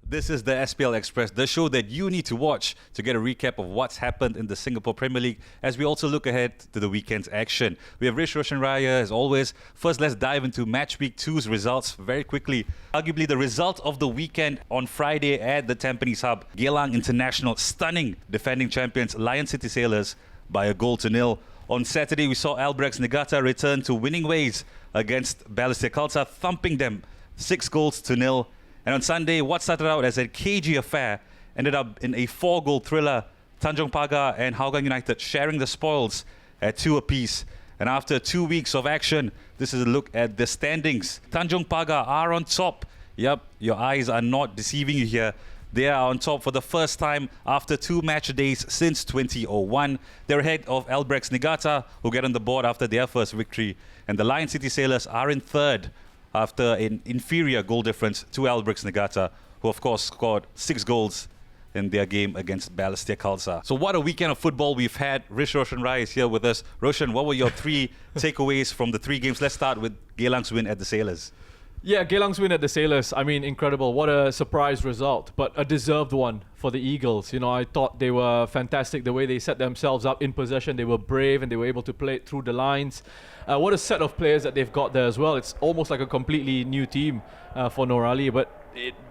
This is the SPL Express, the show that you need to watch to get a recap of what's happened in the Singapore Premier League as we also look ahead to the weekend's action. We have Rhysh Roshan Rai as always. First, let's dive into Matchweek 2's results very quickly. Arguably the result of the weekend on Friday at the Tampines Hub. Geylang International stunning defending champions Lion City Sailors by 1-0. On Saturday, we saw Albirex Niigata return to winning ways against Balestier Khalsa, thumping them 6-0. And on Sunday, what started out as a cagey affair ended up in a 4-goal thriller. Tanjong Pagar and Hougang United sharing the spoils at 2 apiece. And after 2 weeks of action, this is a look at the standings. Tanjong Pagar are on top. Yep, your eyes are not deceiving you here. They are on top for the first time after 2 match days since 2001. They're ahead of Albirex Niigata, who get on the board after their first victory. And the Lion City Sailors are in third after an inferior goal difference to Albirex Niigata, who of course scored 6 goals in their game against Balestier Khalsa. So what a weekend of football we've had. Rhysh Roshan Rai is here with us. Roshan, what were your 3 takeaways from the 3 games? Let's start with Geylang's win at the Sailors. Yeah, Geylang's win at the Sailors, I mean, incredible. What a surprise result, but a deserved one for the Eagles. You know, I thought they were fantastic the way they set themselves up in possession. They were brave and they were able to play it through the lines. What a set of players that they've got there as well. It's almost like a completely new team for Noor Ali, but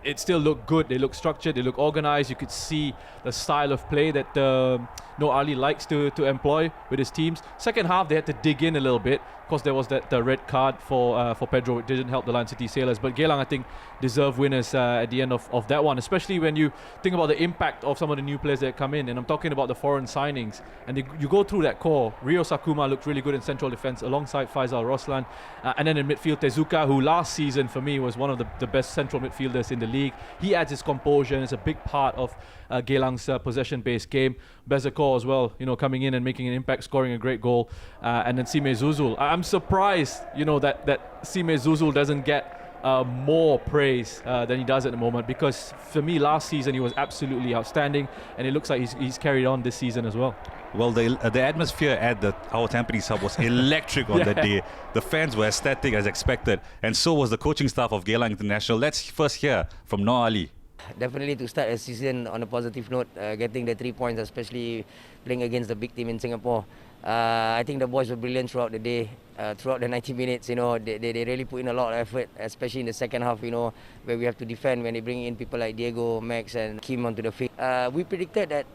it still looked good. They look structured, they look organized. You could see the style of play that Noor Ali likes to employ with his teams. Second half, they had to dig in a little bit. Of course, there was that red card for Pedro. It didn't help the Lion City Sailors. But Geylang, I think, deserve winners at the end of that one, especially when you think about the impact of some of the new players that come in. And I'm talking about the foreign signings. And you go through that core. Rio Sakuma looked really good in central defense alongside Faisal Roslan. And then in midfield, Tezuka, who last season for me was one of the best central midfielders in the league. He adds his composure and is a big part of Geylang's possession-based game. Bezakor as well, you know, coming in and making an impact, scoring a great goal. And then Sime Zuzul. I'm surprised, you know, that Sime Zuzul doesn't get more praise than he does at the moment, because for me last season he was absolutely outstanding, and it looks like he's carried on this season as well. Well, the atmosphere at our Tampines Hub was electric on that day. The fans were ecstatic as expected, and so was the coaching staff of Geylang International. Let's first hear from Noor Ali. Definitely to start a season on a positive note, getting the 3 points, especially playing against the big team in Singapore. I think the boys were brilliant throughout the day, throughout the 90 minutes. You know, they really put in a lot of effort, especially in the second half, you know, where we have to defend when they bring in people like Diego, Max and Kim onto the field. We predicted that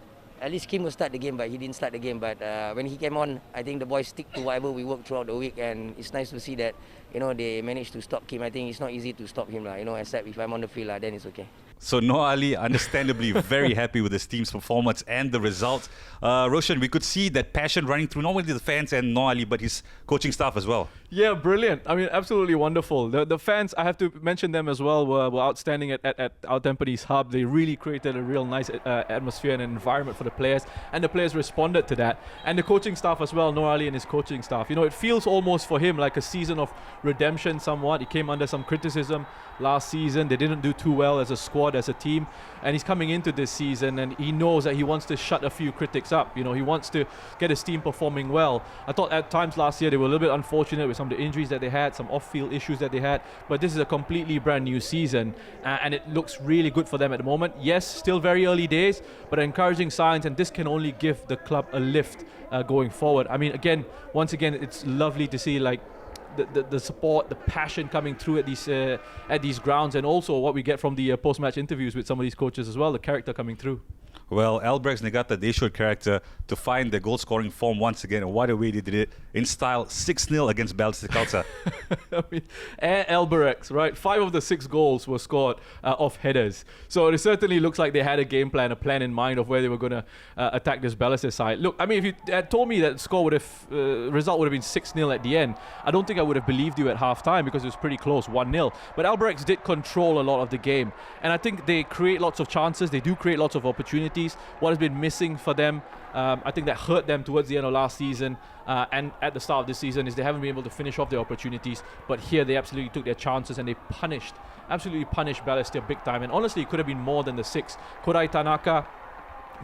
at least Kim will start the game, but he didn't start the game. But when he came on, I think the boys stick to whatever we worked throughout the week, and it's nice to see that, you know, they managed to stop Kim. I think it's not easy to stop him, you know, except if I'm on the field, then it's okay. So Noor Ali, understandably very happy with his team's performance and the result. Roshan, we could see that passion running through not only the fans and Noor Ali, but his coaching staff as well. Yeah, brilliant. I mean, absolutely wonderful. The fans, I have to mention them as well, were outstanding at our Tampines Hub. They really created a real nice atmosphere and environment for the players, and the players responded to that. And the coaching staff as well, Noor Ali and his coaching staff. You know, it feels almost for him like a season of redemption somewhat. He came under some criticism last season. They didn't do too well as a squad, as a team, and he's coming into this season and he knows that he wants to shut a few critics up. You know, he wants to get his team performing well. I thought at times last year they were a little bit unfortunate with some of the injuries that they had, some off-field issues that they had, but this is a completely brand new season, and it looks really good for them at the moment. Yes, still very early days, but encouraging signs, and this can only give the club a lift going forward. I mean, once again, it's lovely to see like the support, the passion coming through at these grounds, and also what we get from the post-match interviews with some of these coaches as well, the character coming through. Well, Albirex Niigata, they showed character to find their goal-scoring form once again, and what a way they did it in style. 6-0 against Balestier Khalsa. I mean, Albirex, right? 5 of the 6 goals were scored off headers. So it certainly looks like they had a game plan, a plan in mind of where they were going to attack this Balestier side. Look, I mean, if you had told me that the result would have been 6-0 at the end, I don't think I would have believed you at half-time, because it was pretty close, 1-0. But Albirex did control a lot of the game, and I think they create lots of chances. They do create lots of opportunities. What has been missing for them, I think that hurt them towards the end of last season and at the start of this season, is they haven't been able to finish off their opportunities. But here they absolutely took their chances and they absolutely punished Balestier big time. And honestly, it could have been more than the 6. Korai Tanaka,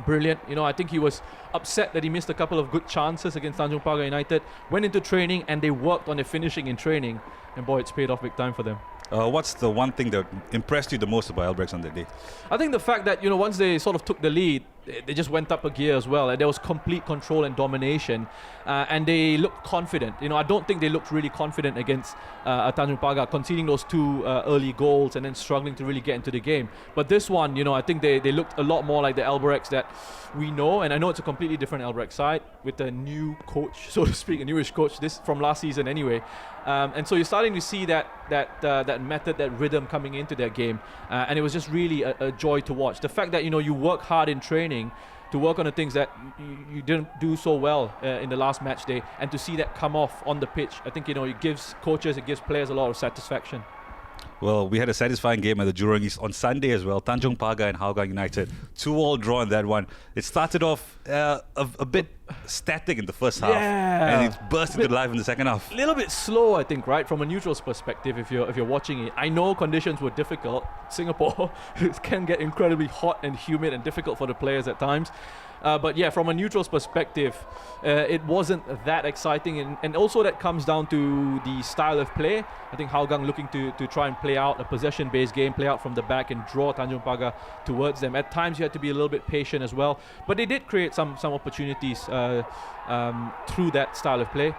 brilliant. You know, I think he was upset that he missed a couple of good chances against Tanjong Pagar United. Went into training and they worked on their finishing in training, and boy, it's paid off big time for them. What's the one thing that impressed you the most about Albirex on that day? I think the fact that, once they sort of took the lead, they just went up a gear as well. And there was complete control and domination. And they looked confident. I don't think they looked really confident against Tanjung Pagar, conceding those 2 early goals and then struggling to really get into the game. But this one, I think they looked a lot more like the Albirex that we know. And I know it's a completely different Albirex side with a new coach, so to speak, a newish coach, this from last season anyway. And so you're starting to see that method, that rhythm coming into their game. And it was just really a joy to watch. The fact that, you work hard in training to work on the things that you didn't do so well in the last match day, and to see that come off on the pitch, I think, it gives coaches, it gives players a lot of satisfaction. Well, we had a satisfying game at the Jurong East on Sunday as well. Tanjung Pagar and Hougang United, 2-2 draw in that one. It started off a bit static in the first half, and it burst into life in the second half. A little bit slow, I think, right? From a neutral's perspective, if you're watching it. I know conditions were difficult. Singapore can get incredibly hot and humid and difficult for the players at times. But yeah, from a neutral's perspective, it wasn't that exciting. And also that comes down to the style of play. I think Hougang looking to try and play out a possession-based game, play out from the back and draw Tanjung Pagar towards them. At times you had to be a little bit patient as well. But they did create some opportunities through that style of play.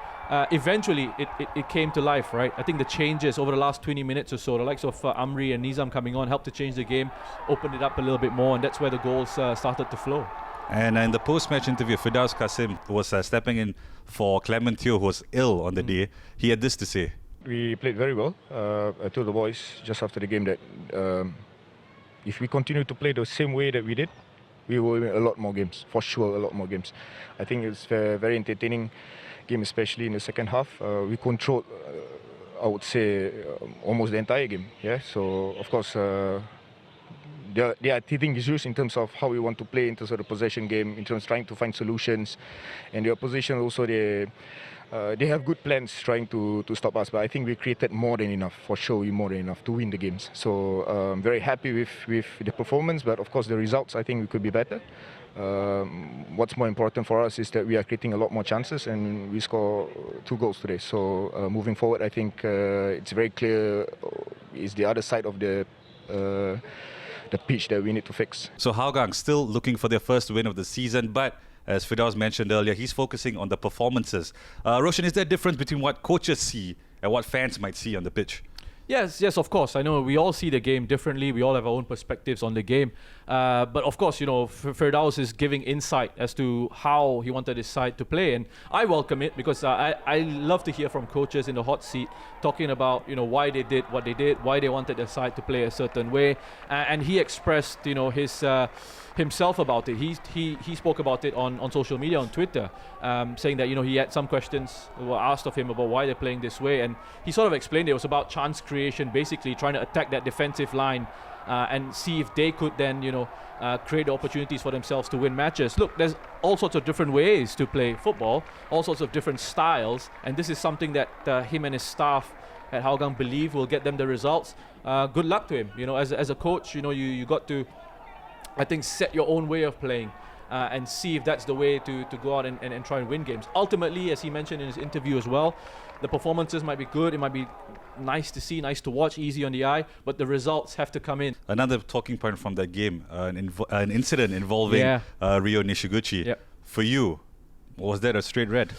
Eventually, it came to life, right? I think the changes over the last 20 minutes or so, the likes of Amri and Nizam coming on, helped to change the game, opened it up a little bit more, and that's where the goals started to flow. And in the post-match interview, Firdaus Qasim was stepping in for Clement Teo, who was ill on the day. He had this to say. We played very well. I told the boys just after the game that if we continue to play the same way that we did, we will win a lot more games, for sure, a lot more games. I think it's a very entertaining game, especially in the second half. We controlled, I would say, almost the entire game. Yeah, so of course, there are teething issues in terms of how we want to play in terms of the possession game, in terms of trying to find solutions, and the opposition also they have good plans trying to stop us. But I think we created more than enough, for sure, more than enough to win the games. So I'm very happy with the performance, but of course the results, I think we could be better. What's more important for us is that we are creating a lot more chances, and we score 2 goals today. So moving forward, I think it's very clear is the other side of the pitch that we need to fix. So Hougang still looking for their first win of the season, but as Firdaus mentioned earlier, he's focusing on the performances. Roshan, is there a difference between what coaches see and what fans might see on the pitch? Yes, of course. I know we all see the game differently. We all have our own perspectives on the game. But of course, Firdaus is giving insight as to how he wanted his side to play. And I welcome it because I love to hear from coaches in the hot seat talking about, why they did what they did, why they wanted their side to play a certain way. And he expressed, his himself about it. He spoke about it on social media, on Twitter, saying that, he had some questions were asked of him about why they're playing this way. And he sort of explained it was about chance creation, basically trying to attack that defensive line and see if they could then, create opportunities for themselves to win matches. Look, there's all sorts of different ways to play football, all sorts of different styles, and this is something that him and his staff at Hougang believe will get them the results. Good luck to him. As a coach, you got to, I think, set your own way of playing and see if that's the way to go out and try and win games. Ultimately, as he mentioned in his interview as well, the performances might be good, it might be nice to see, nice to watch, easy on the eye, but the results have to come in. Another talking point from that game, an incident involving Ryo Nishiguchi. Yep. For you, was that a straight red?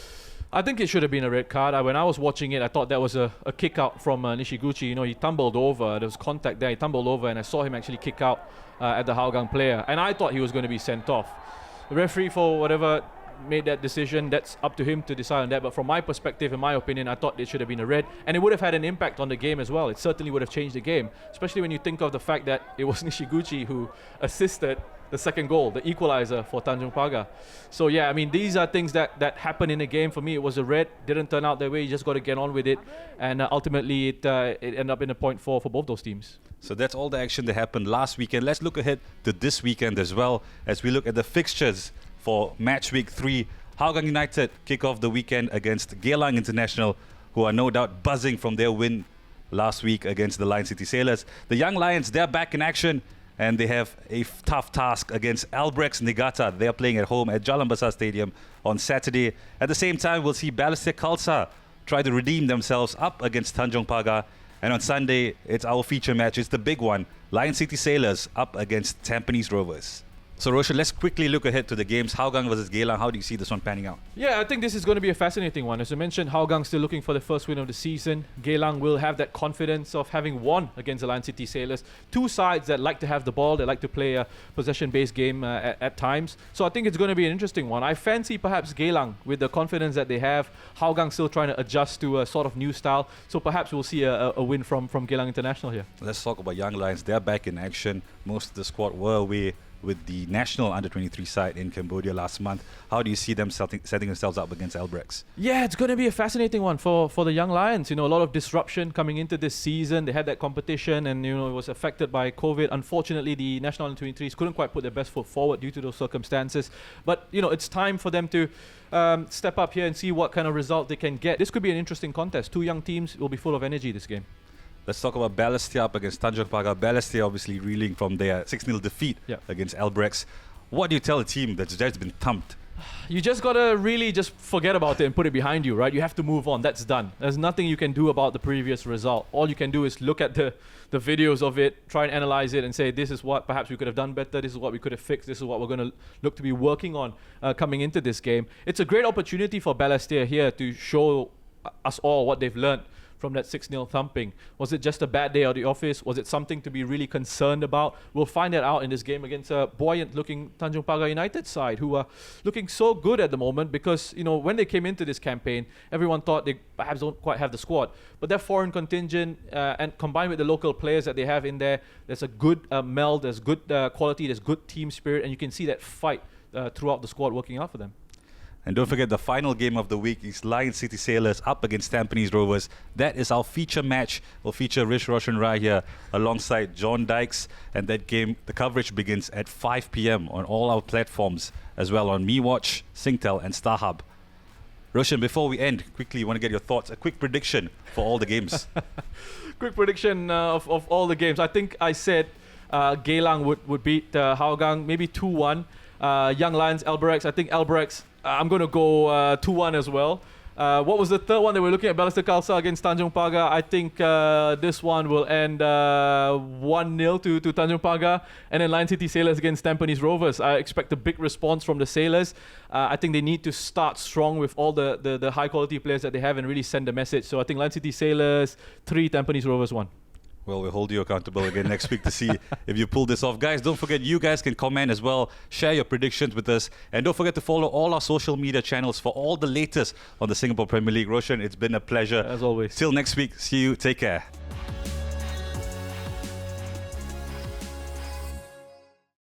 I think it should have been a red card. When I was watching it, I thought that was a kick out from Nishiguchi. He tumbled over. There was contact there. He tumbled over, and I saw him actually kick out at the Hougang player. And I thought he was going to be sent off. The referee, for whatever made that decision, that's up to him to decide on that. But from my perspective, in my opinion, I thought it should have been a red. And it would have had an impact on the game as well. It certainly would have changed the game, especially when you think of the fact that it was Nishiguchi who assisted the second goal, the equalizer for Tanjung Pagar. So yeah, I mean, these are things that happen in a game. For me, it was a red. Didn't turn out that way. You just got to get on with it. And ultimately, it ended up in a point for both those teams. So that's all the action that happened last weekend. Let's look ahead to this weekend as well as we look at the fixtures for Matchweek 3. Hougang United kick off the weekend against Geylang International, who are no doubt buzzing from their win last week against the Lion City Sailors. The Young Lions, they're back in action, and they have a tough task against Albirex Niigata. They're playing at home at Jalan Besar Stadium on Saturday. At the same time, we'll see Balestier Khalsa try to redeem themselves up against Tanjung Pagar. And on Sunday, it's our feature match. It's the big one. Lion City Sailors up against Tampines Rovers. So Roshan, let's quickly look ahead to the games. Hougang versus Geylang. How do you see this one panning out? Yeah, I think this is going to be a fascinating one. As I mentioned, Hougang still looking for the first win of the season. Geylang will have that confidence of having won against the Lion City Sailors. Two sides that like to have the ball, they like to play a possession-based game at times. So I think it's going to be an interesting one. I fancy perhaps Geylang with the confidence that they have. Hougang still trying to adjust to a sort of new style. So perhaps we'll see a win from Geylang International here. Let's talk about Young Lions. They're back in action. Most of the squad were away with the national under-23 side in Cambodia last month. How do you see them setting themselves up against Albirex? Yeah, it's going to be a fascinating one for the Young Lions. You know, a lot of disruption coming into this season. They had that competition and, you know, it was affected by COVID. Unfortunately, the national under-23s couldn't quite put their best foot forward due to those circumstances. But, you know, it's time for them to step up here and see what kind of result they can get. This could be an interesting contest. Two young teams will be full of energy this game. Let's talk about Balestier up against Tanjong Pagar. Balestier obviously reeling from their 6-0 defeat against Albirex. What do you tell a team that's just been thumped? You just got to really just forget about it and put it behind you, right? You have to move on. That's done. There's nothing you can do about the previous result. All you can do is look at the videos of it, try and analyze it and say, this is what perhaps we could have done better. This is what we could have fixed. This is what we're going to look to be working on coming into this game. It's a great opportunity for Balestier here to show us all what they've learned from that 6-0 thumping. Was it just a bad day at the office? Was it something to be really concerned about? We'll find that out in this game against a buoyant-looking Tanjong Pagar United side who are looking so good at the moment because, you know, when they came into this campaign, everyone thought they perhaps don't quite have the squad. But their foreign contingent and combined with the local players that they have in there, there's a good meld, there's good quality, there's good team spirit, and you can see that fight throughout the squad working out for them. And don't forget, the final game of the week is Lion City Sailors up against Tampines Rovers. That is our feature match. We'll feature Rhysh Roshan Rai here alongside John Dykes. And that game, the coverage begins at 5 p.m. on all our platforms, as well on MeWatch, Singtel and StarHub. Roshan, before we end, quickly, want to get your thoughts, a quick prediction for all the games. Quick prediction of all the games. I think I said Geylang would beat Hougang, maybe 2-1. Young Lions, Albirex. I think Albirex, I'm going to go 2-1 as well. What was the third one that we're looking at? Balestier Khalsa against Tanjong Pagar. I think this one will end 1-0 to Tanjong Pagar. And then Lion City Sailors against Tampines Rovers. I expect a big response from the Sailors. I think they need to start strong with all the high-quality players that they have and really send the message. So I think Lion City Sailors 3, Tampines Rovers 1. Well, we'll hold you accountable again next week to see if you pull this off. Guys, don't forget, you guys can comment as well. Share your predictions with us. And don't forget to follow all our social media channels for all the latest on the Singapore Premier League. Roshan, it's been a pleasure. As always. Till next week. See you. Take care.